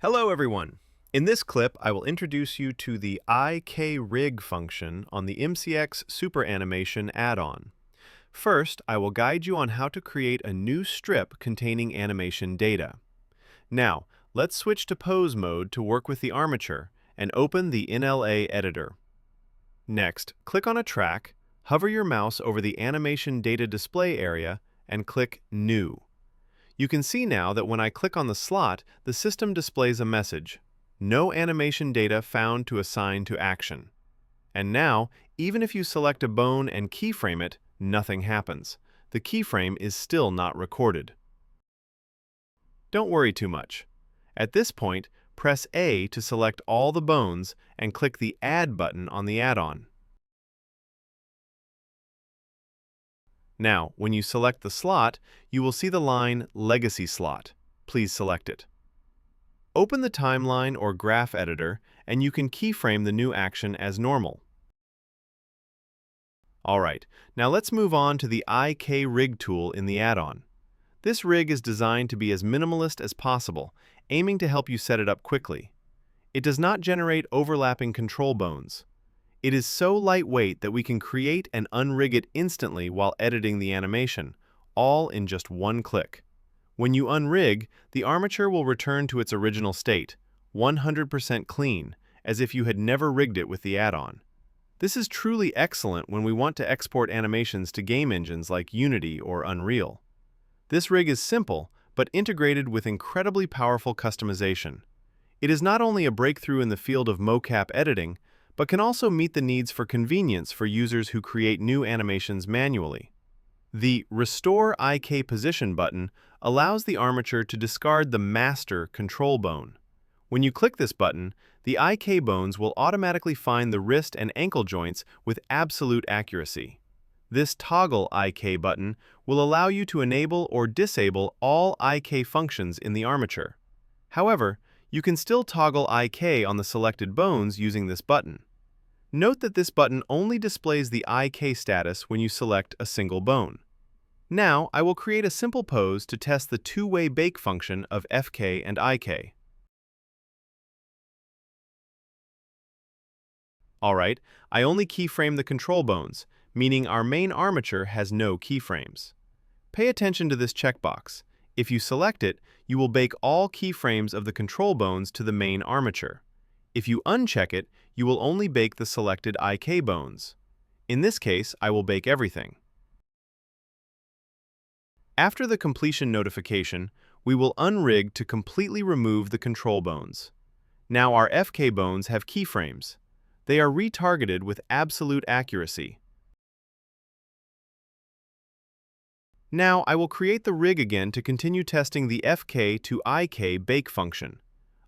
Hello everyone! In this clip, I will introduce you to the IK Rig function on the MCX Super Animation add-on. First, I will guide you on how to create a new strip containing animation data. Now, let's switch to pose mode to work with the armature and open the NLA editor. Next, click on a track, hover your mouse over the animation data display area, and click New. You can see now that when I click on the slot, the system displays a message, "No animation data found to assign to action." And now, even if you select a bone and keyframe it, nothing happens. The keyframe is still not recorded. Don't worry too much. At this point, press A to select all the bones and click the Add button on the add-on. Now, when you select the slot, you will see the line Legacy Slot. Please select it. Open the timeline or graph editor, and you can keyframe the new action as normal. Alright, now let's move on to the IK Rig tool in the add-on. This rig is designed to be as minimalist as possible, aiming to help you set it up quickly. It does not generate overlapping control bones. It is so lightweight that we can create and unrig it instantly while editing the animation, all in just one click. When you unrig, the armature will return to its original state, 100% clean, as if you had never rigged it with the add-on. This is truly excellent when we want to export animations to game engines like Unity or Unreal. This rig is simple, but integrated with incredibly powerful customization. It is not only a breakthrough in the field of MoCap editing, but can also meet the needs for convenience for users who create new animations manually. The Restore IK Position button allows the armature to discard the master control bone. When you click this button, the IK bones will automatically find the wrist and ankle joints with absolute accuracy. This Toggle IK button will allow you to enable or disable all IK functions in the armature. However, you can still toggle IK on the selected bones using this button. Note that this button only displays the IK status when you select a single bone. Now, I will create a simple pose to test the two-way bake function of FK and IK. Alright, I only keyframe the control bones, meaning our main armature has no keyframes. Pay attention to this checkbox. If you select it, you will bake all keyframes of the control bones to the main armature. If you uncheck it, you will only bake the selected IK bones. In this case, I will bake everything. After the completion notification, we will unrig to completely remove the control bones. Now our FK bones have keyframes. They are retargeted with absolute accuracy. Now I will create the rig again to continue testing the FK to IK bake function.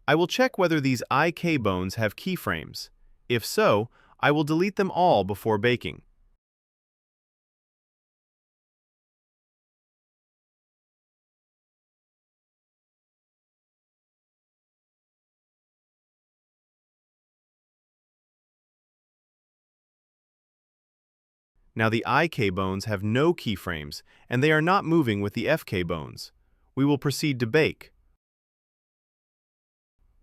I will check whether these IK bones have keyframes. If so, I will delete them all before baking. Now the IK bones have no keyframes, and they are not moving with the FK bones. We will proceed to bake.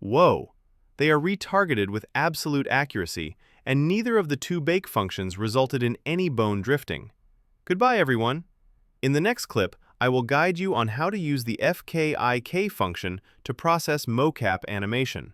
Whoa! They are retargeted with absolute accuracy, and neither of the two bake functions resulted in any bone drifting. Goodbye, everyone! In the next clip, I will guide you on how to use the FK-IK function to process MoCap animation.